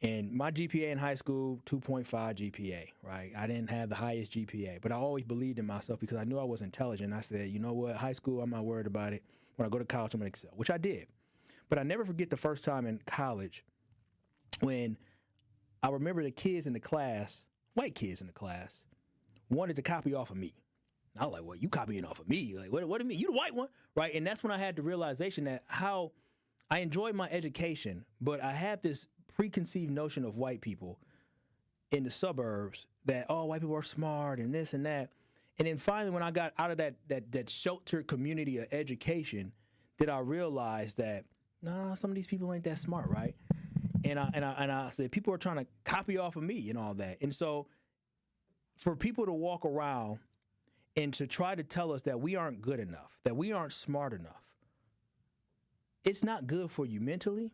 And my GPA in high school, 2.5 GPA, right? I didn't have the highest GPA, but I always believed in myself because I knew I was intelligent. I said, you know what, high school, I'm not worried about it. When I go to college, I'm going to excel, which I did. But I never forget the first time in college when I remember the kids in the class, white kids in the class, wanted to copy off of me. I was like, well, you copying off of me? Like, what do you mean? You the white one, right? And that's when I had the realization that how I enjoyed my education, but I had this preconceived notion of white people in the suburbs that, oh, white people are smart and this and that. And then finally, when I got out of that sheltered community of education, did I realize that, nah, some of these people ain't that smart, right? And I said, people are trying to copy off of me and all that. And so for people to walk around and to try to tell us that we aren't good enough, that we aren't smart enough, it's not good for you mentally.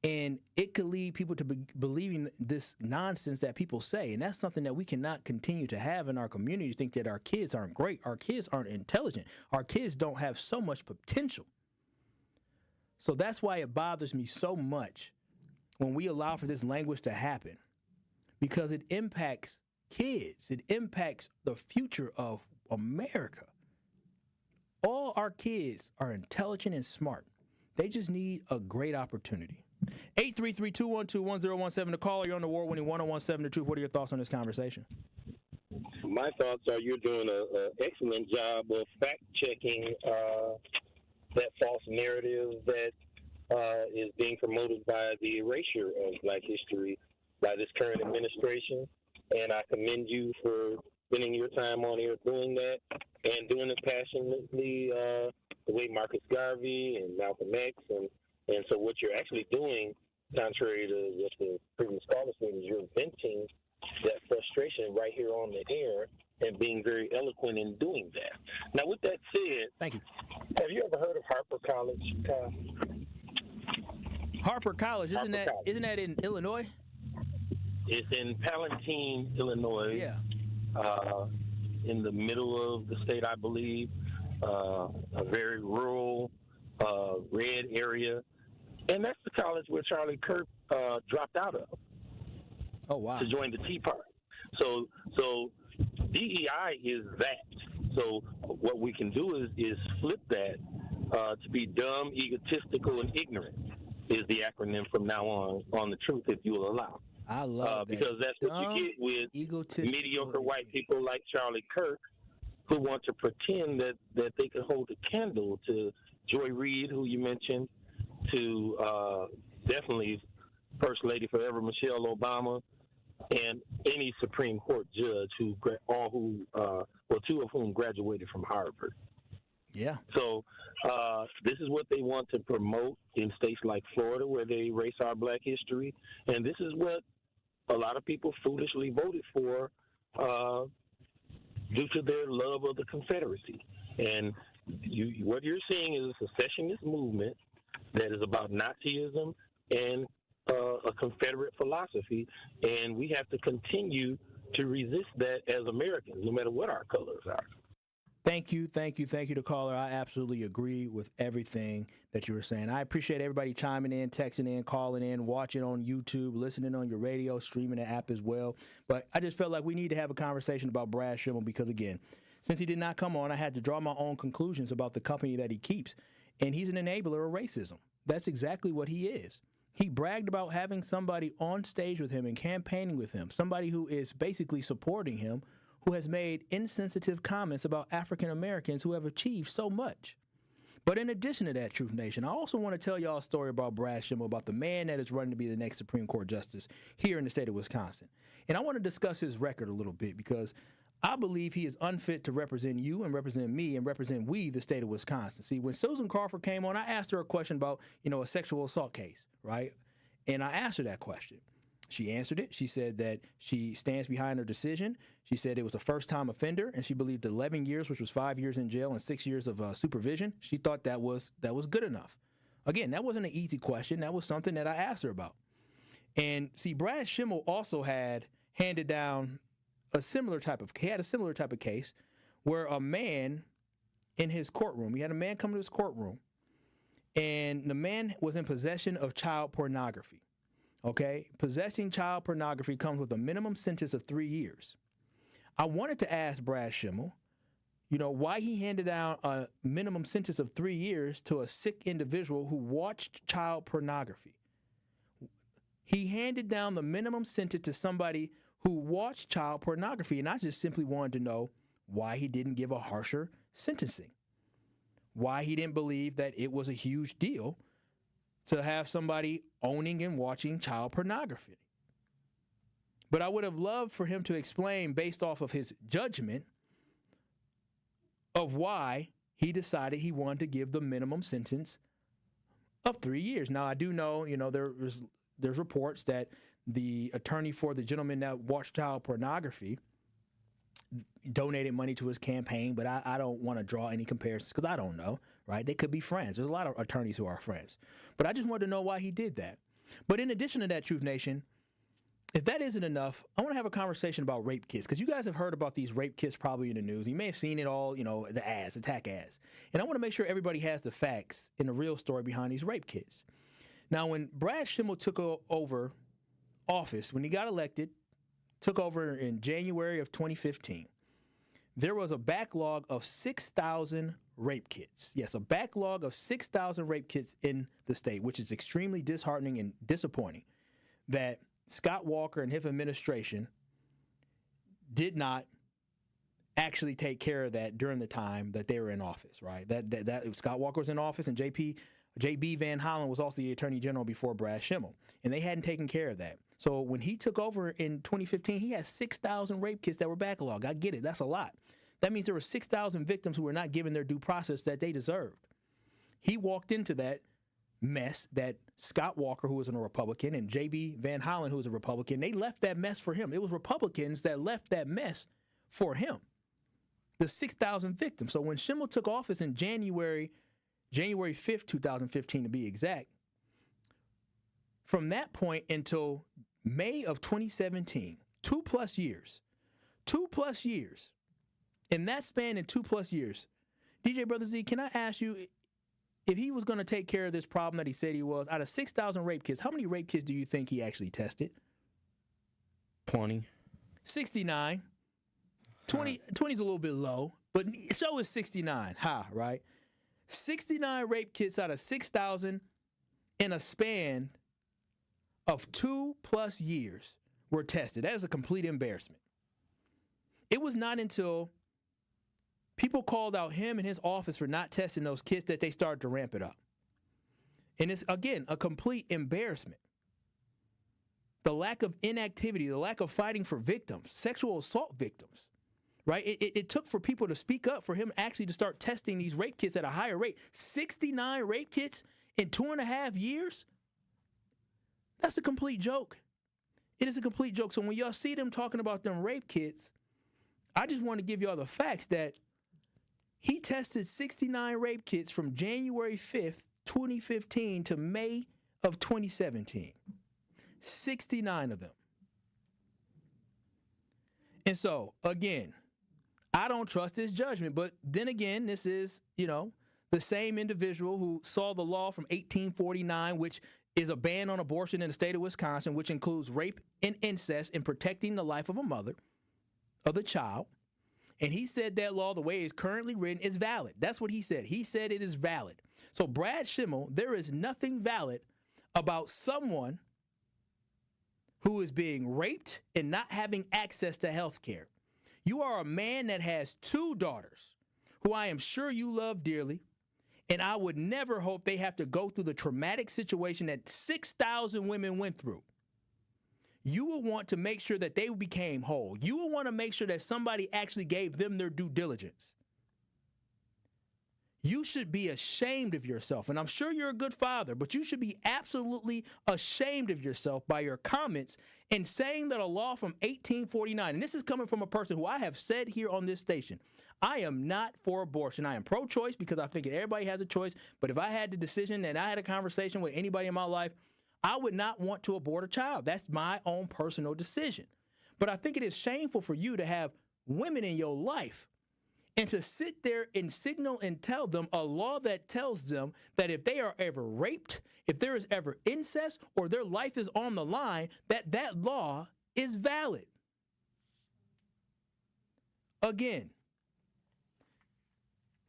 And it could lead people to believing this nonsense that people say. And that's something that we cannot continue to have in our community, think that our kids aren't great, our kids aren't intelligent, our kids don't have so much potential. So that's why it bothers me so much when we allow for this language to happen, because it impacts kids. It impacts the future of America. All our kids are intelligent and smart. They just need a great opportunity. 833-212-1017. The caller, you're on the award-winning 1017 The Truth. What are your thoughts on this conversation? My thoughts are you're doing an excellent job of fact-checking that false narrative that is being promoted by the erasure of Black history by this current administration. And I commend you for spending your time on here doing that and doing it passionately the way Marcus Garvey and Malcolm X. And so what you're actually doing, contrary to what the previous caller said, is you're venting that frustration right here on the air and being very eloquent in doing that. Now, with that said, thank you. Have you ever heard of Harper College, Kyle? Harper College, isn't that in Illinois? It's in Palatine, Illinois. Yeah. In the middle of the state, I believe. A very rural, red area. And that's the college where Charlie Kirk dropped out of. Oh, wow. To join the Tea Party. So DEI is that. So what we can do is flip that to be dumb, egotistical, and ignorant is the acronym from now on the truth, if you will allow. I love that. Because that's what you get with mediocre white people like Charlie Kirk who want to pretend that they can hold a candle to Joy Reid, who you mentioned, to definitely First Lady forever Michelle Obama, and any Supreme Court judge two of whom graduated from Harvard. Yeah. So this is what they want to promote in states like Florida, where they erase our Black history, and this is what a lot of people foolishly voted for due to their love of the Confederacy. And what you're seeing is a secessionist movement that is about Nazism and a Confederate philosophy, and we have to continue to resist that as Americans, no matter what our colors are. Thank you, the caller. I absolutely agree with everything that you were saying. I appreciate everybody chiming in, texting in, calling in, watching on YouTube, listening on your radio, streaming the app as well. But I just felt like we need to have a conversation about Brad Schimel because, again, since he did not come on, I had to draw my own conclusions about the company that he keeps. And he's an enabler of racism. That's exactly what he is. He bragged about having somebody on stage with him and campaigning with him, somebody who is basically supporting him, who has made insensitive comments about African Americans who have achieved so much. But in addition to that, Truth Nation, I also want to tell y'all a story about Brad Schimel, about the man that is running to be the next Supreme Court justice here in the state of Wisconsin. And I want to discuss his record a little bit because I believe he is unfit to represent you and represent me and represent we, the state of Wisconsin. See, when Susan Crawford came on, I asked her a question about, a sexual assault case, right? And I asked her that question. She answered it. She said that she stands behind her decision. She said it was a first-time offender, and she believed 11 years, which was 5 years in jail and 6 years of supervision. She thought that was good enough. Again, that wasn't an easy question. That was something that I asked her about. And see, Brad Schimel also had handed down a similar type of case where a man in his courtroom, he had a man come to his courtroom, and the man was in possession of child pornography. Okay? Possessing child pornography comes with a minimum sentence of 3 years. I wanted to ask Brad Schimel, why he handed down a minimum sentence of 3 years to a sick individual who watched child pornography. He handed down the minimum sentence to somebody who watched child pornography, and I just simply wanted to know why he didn't give a harsher sentencing, why he didn't believe that it was a huge deal to have somebody owning and watching child pornography. But I would have loved for him to explain, based off of his judgment, of why he decided he wanted to give the minimum sentence of 3 years. Now, I do know, there's reports that the attorney for the gentleman that watched child pornography donated money to his campaign, but I don't want to draw any comparisons because I don't know, right? They could be friends. There's a lot of attorneys who are friends. But I just wanted to know why he did that. But in addition to that, Truth Nation, if that isn't enough, I want to have a conversation about rape kits, because you guys have heard about these rape kits probably in the news. You may have seen it all, the ads, attack ads. And I want to make sure everybody has the facts and the real story behind these rape kits. Now, when Brad Schimel took over office, when he got elected, took over in January of 2015, there was a backlog of 6,000 rape kits. Yes, a backlog of 6,000 rape kits in the state, which is extremely disheartening and disappointing that Scott Walker and his administration did not actually take care of that during the time that they were in office, right? That Scott Walker was in office, and J.B. Van Hollen was also the Attorney General before Brad Schimel, and they hadn't taken care of that. So when he took over in 2015, he had 6,000 rape kits that were backlogged. I get it. That's a lot. That means there were 6,000 victims who were not given their due process that they deserved. He walked into that mess that Scott Walker, who was a Republican, and J.B. Van Hollen, who was a Republican, they left that mess for him. It was Republicans that left that mess for him. The 6,000 victims. So when Schimel took office in January 5th, 2015 to be exact, from that point until May of 2017, 2+ years, 2+ years, in that span in 2+ years, DJ Brother Z, can I ask you, if he was going to take care of this problem that he said he was, out of 6,000 rape kits, how many rape kits do you think he actually tested? 20. 69. 20 is a little bit low, but so is 69. Right? 69 rape kits out of 6,000 in a span of 2+ years were tested. That is a complete embarrassment. It was not until people called out him and his office for not testing those kits that they started to ramp it up. And it's, again, a complete embarrassment. The lack of inactivity, the lack of fighting for victims, sexual assault victims, right? It took for people to speak up for him actually to start testing these rape kits at a higher rate. 69 rape kits in 2.5 years? That's a complete joke. It is a complete joke. So when y'all see them talking about them rape kits, I just want to give y'all the facts that he tested 69 rape kits from January 5th, 2015 to May of 2017. 69 of them. And so, again, I don't trust his judgment. But then again, this is, the same individual who saw the law from 1849, which is a ban on abortion in the state of Wisconsin, which includes rape and incest in protecting the life of a mother, of the child. And he said that law, the way it's currently written, is valid. That's what he said. He said it is valid. So Brad Schimel, there is nothing valid about someone who is being raped and not having access to health care. You are a man that has 2 daughters who I am sure you love dearly, and I would never hope they have to go through the traumatic situation that 6,000 women went through. You will want to make sure that they became whole. You will want to make sure that somebody actually gave them their due diligence. You should be ashamed of yourself. And I'm sure you're a good father, but you should be absolutely ashamed of yourself by your comments in saying that a law from 1849, and this is coming from a person who I have said here on this station, I am not for abortion. I am pro-choice because I think everybody has a choice. But if I had the decision and I had a conversation with anybody in my life, I would not want to abort a child. That's my own personal decision. But I think it is shameful for you to have women in your life And to sit there and signal and tell them a law that tells them that if they are ever raped, if there is ever incest, or their life is on the line, that law is valid. Again,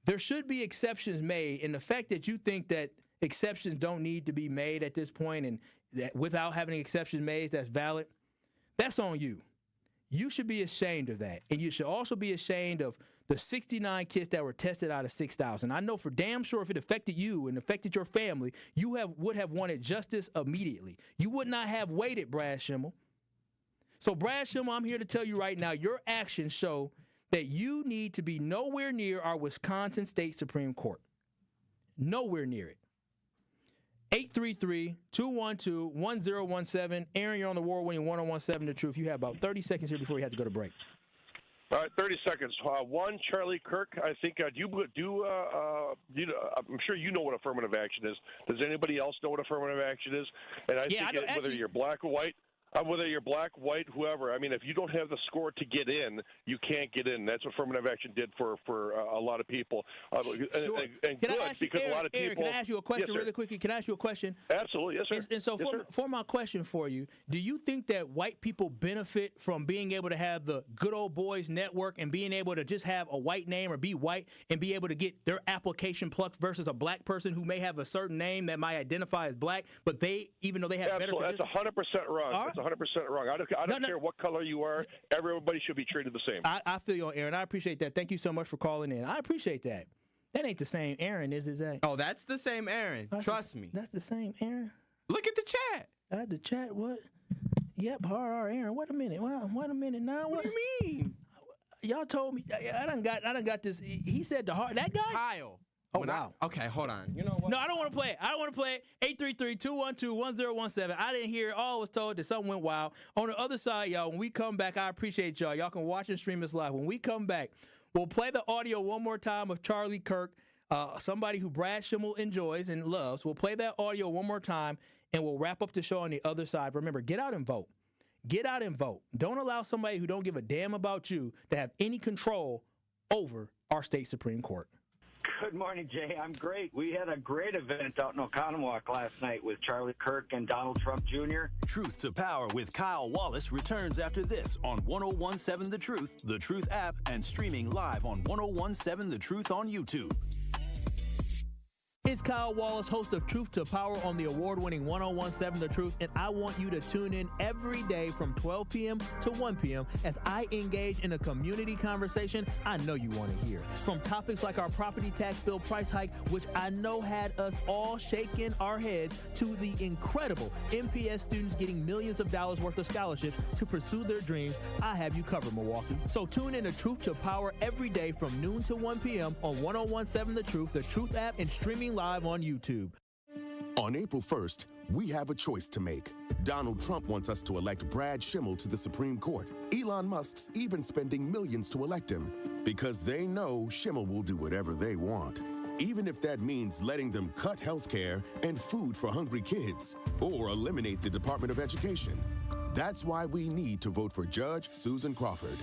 there should be exceptions made, and the fact that you think that exceptions don't need to be made at this point and that without having exceptions made, that's valid, that's on you. You should be ashamed of that. And you should also be ashamed of the 69 kids that were tested out of 6,000. I know for damn sure if it affected you and affected your family, you would have wanted justice immediately. You would not have waited, Brad Schimel. So, Brad Schimel, I'm here to tell you right now, your actions show that you need to be nowhere near our Wisconsin State Supreme Court. Nowhere near it. 833-212-1017. Aaron, you're on the award-winning 1017 The Truth. You have about 30 seconds here before you have to go to break. All right, 30 seconds. One, Charlie Kirk, I think, I'm sure you know what affirmative action is. Does anybody else know what affirmative action is? And I think whether you're black or white, whether you're black, white, whoever, I mean, if you don't have the score to get in, you can't get in. That's what affirmative action did for a lot of people. Sure. And good, because a lot of people... Aaron, can I ask you a question really quickly? Can I ask you a question? Absolutely, yes, sir. And so for my question for you, do you think that white people benefit from being able to have the good old boys network and being able to just have a white name or be white and be able to get their application plucked versus a black person who may have a certain name that might identify as black, but they, even though they have better... That's 100% wrong. That's 100% wrong. I don't care what color you are. Everybody should be treated the same. I feel you, Aaron. I appreciate that. Thank you so much for calling in. I appreciate that. That ain't the same Aaron, is it, Zach? Oh, that's the same Aaron. Trust me. That's the same Aaron? Look at the chat. The chat, what? Yep, Aaron. Wait a minute. Wait a minute now. What do you mean? Y'all told me. I done got this. He said that guy? Kyle. Oh, wow. Okay, hold on. You know what? No, I don't want to play it. 833-212-1017. I didn't hear it. All I was told that something went wild. On the other side, y'all, when we come back, I appreciate y'all. Y'all can watch and stream us live. When we come back, we'll play the audio one more time of Charlie Kirk, somebody who Brad Schimel enjoys and loves. We'll play that audio one more time, and we'll wrap up the show on the other side. Remember, get out and vote. Get out and vote. Don't allow somebody who don't give a damn about you to have any control over our state Supreme Court. Good morning, Jay. I'm great. We had a great event out in Oconomowoc last night with Charlie Kirk and Donald Trump Jr. Truth to Power with Kyle Wallace returns after this on 1017 The Truth app, and streaming live on 1017 The Truth on YouTube. It's Kyle Wallace, host of Truth to Power on the award-winning 1017 The Truth, and I want you to tune in every day from 12 p.m. to 1 p.m. as I engage in a community conversation I know you want to hear. From topics like our property tax bill price hike, which I know had us all shaking our heads, to the incredible MPS students getting millions of dollars worth of scholarships to pursue their dreams, I have you covered, Milwaukee. So tune in to Truth to Power every day from noon to 1 p.m. on 1017 The Truth app, and streaming live on YouTube. On April 1st, we have a choice to make. Donald Trump wants us to elect Brad Schimel to the Supreme Court. Elon Musk's even spending millions to elect him because they know Schimel will do whatever they want, even if that means letting them cut health care and food for hungry kids or eliminate the Department of Education. That's why we need to vote for Judge Susan Crawford.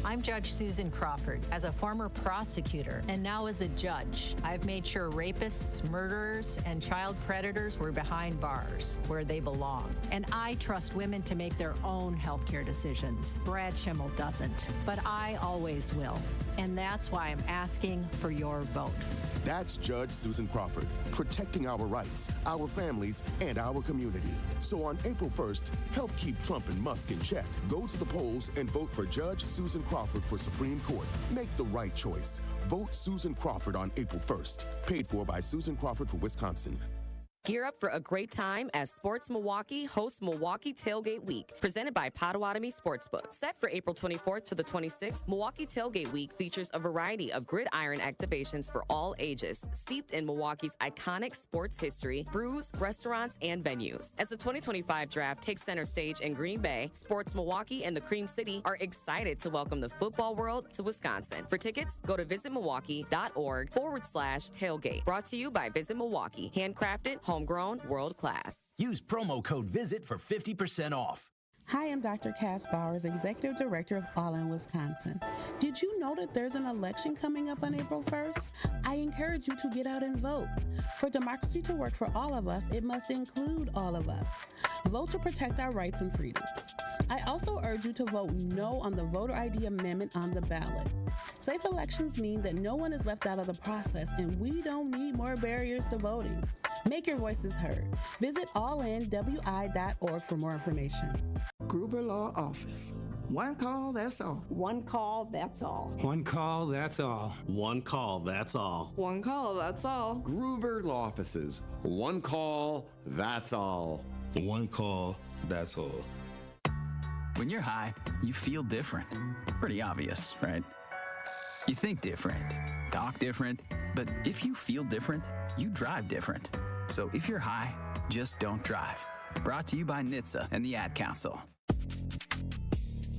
I'm Judge Susan Crawford. As a former prosecutor and now as a judge, I've made sure rapists, murderers, and child predators were behind bars where they belong. And I trust women to make their own healthcare decisions. Brad Schimel doesn't, but I always will. And that's why I'm asking for your vote. That's Judge Susan Crawford, protecting our rights, our families, and our community. So on April 1st, help keep Trump and Musk in check. Go to the polls and vote for Judge Susan Crawford for Supreme Court. Make the right choice. Vote Susan Crawford on April 1st. Paid for by Susan Crawford for Wisconsin. Gear up for a great time as Sports Milwaukee hosts Milwaukee Tailgate Week, presented by Potawatomi Sportsbook. Set for April 24th to the 26th, Milwaukee Tailgate Week features a variety of gridiron activations for all ages, steeped in Milwaukee's iconic sports history, brews, restaurants, and venues. As the 2025 draft takes center stage in Green Bay, Sports Milwaukee and the Cream City are excited to welcome the football world to Wisconsin. For tickets, go to visitmilwaukee.org/tailgate. Brought to you by Visit Milwaukee. Handcrafted, homegrown, world class. Use promo code VISIT for 50% off. Hi, I'm Dr. Cass Bowers, Executive Director of All in Wisconsin. Did you know that there's an election coming up on April 1st? I encourage you to get out and vote. For democracy to work for all of us, it must include all of us. Vote to protect our rights and freedoms. I also urge you to vote no on the voter ID amendment on the ballot. Safe elections mean that no one is left out of the process, and we don't need more barriers to voting. Make your voices heard. Visit allinwi.org for more information. Gruber Law Office. One call, that's all. One call, that's all. One call, that's all. One call, that's all. One call, that's all. Gruber Law Offices. One call, that's all. One call, that's all. When you're high, you feel different. Pretty obvious, right? You think different, talk different, but if you feel different, you drive different. So if you're high, just don't drive. Brought to you by NHTSA and the Ad Council.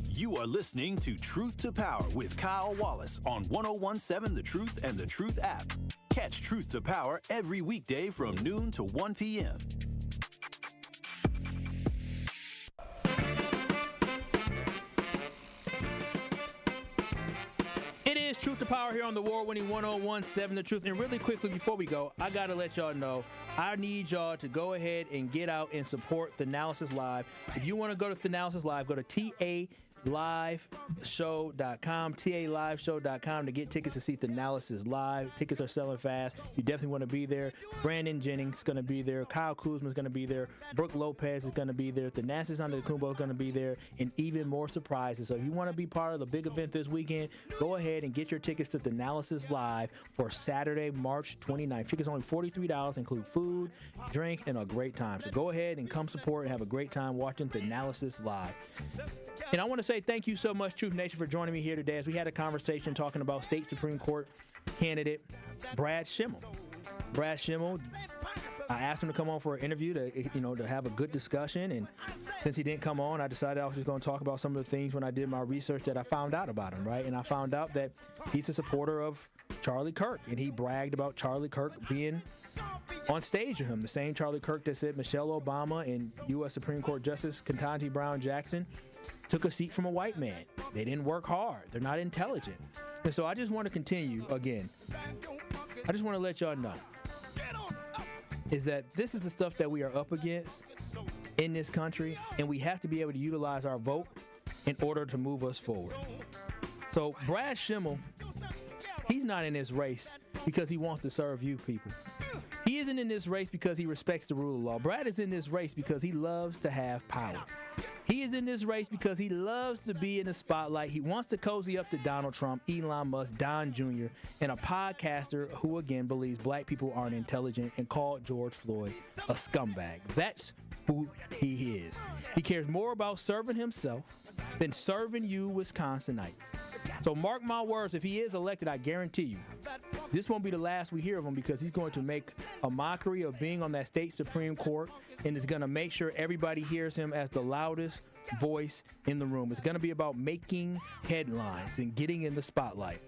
You are listening to Truth to Power with Kyle Wallace on 101.7 The Truth and The Truth app. Catch Truth to Power every weekday from noon to 1 p.m. Truth to Power here on the award-winning 101.7 The Truth. And really quickly before we go, I got to let y'all know, I need y'all to go ahead and get out and support Thanalysis Live. If you want to go to Thanalysis Live, go to TALiveshow.com, TALiveshow.com to get tickets to see Thanalysis Live. Tickets are selling fast. You definitely want to be there. Brandon Jennings is going to be there. Kyle Kuzma is going to be there. Brooke Lopez is going to be there. Thanasis Antetokounmpo is going to be there. And even more surprises. So if you want to be part of the big event this weekend, go ahead and get your tickets to Thanalysis Live for Saturday, March 29th. Tickets are only $43, include food, drink, and a great time. So go ahead and come support and have a great time watching Thanalysis Live. And I want to say thank you so much, Truth Nation, for joining me here today as we had a conversation talking about State Supreme Court candidate Brad Schimel. Brad Schimel, I asked him to come on for an interview to have a good discussion, and since he didn't come on, I decided I was just going to talk about some of the things when I did my research that I found out about him, right? And I found out that he's a supporter of Charlie Kirk, and he bragged about Charlie Kirk being on stage with him, the same Charlie Kirk that said Michelle Obama and U.S. Supreme Court Justice Ketanji Brown Jackson took a seat from a white man. They didn't work hard. They're not intelligent. And so I just want to continue again. I just want to let y'all know is that this is the stuff that we are up against in this country, and we have to be able to utilize our vote in order to move us forward. So Brad Schimel, he's not in this race because he wants to serve you people. He isn't in this race because he respects the rule of law. Brad is in this race because he loves to have power. He is in this race because he loves to be in the spotlight. He wants to cozy up to Donald Trump, Elon Musk, Don Jr., and a podcaster who, again, believes black people aren't intelligent and called George Floyd a scumbag. That's who he is. He cares more about serving himself than serving you Wisconsinites. So mark my words, if he is elected, I guarantee you, this won't be the last we hear of him because he's going to make a mockery of being on that state Supreme Court and is going to make sure everybody hears him as the loudest voice in the room. It's going to be about making headlines and getting in the spotlight.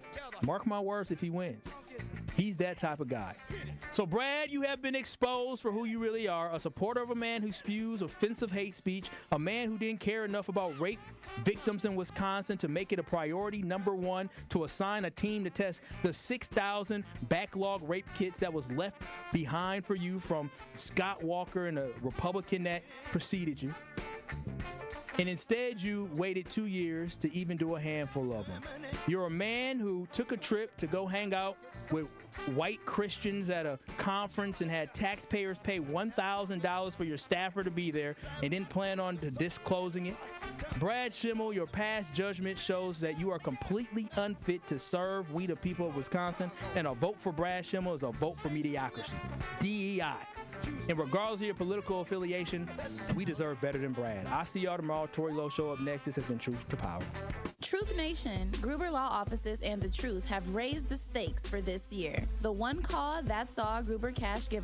Mark my words, if he wins. He's that type of guy. So, Brad, you have been exposed for who you really are, a supporter of a man who spews offensive hate speech, a man who didn't care enough about rape victims in Wisconsin to make it a priority number one to assign a team to test the 6,000 backlog rape kits that was left behind for you from Scott Walker and the Republican that preceded you. And instead, you waited 2 years to even do a handful of them. You're a man who took a trip to go hang out with white Christians at a conference and had taxpayers pay $1,000 for your staffer to be there and didn't plan on disclosing it. Brad Schimel, your past judgment shows that you are completely unfit to serve we the people of Wisconsin, and a vote for Brad Schimel is a vote for mediocrity. DEI. And regardless of your political affiliation, we deserve better than Brad. I'll see y'all tomorrow. Tori Lowe show up next. This has been Truth to Power. Truth Nation, Gruber Law Offices and The Truth have raised the stakes for this year. The one call, that's all Gruber Cash gives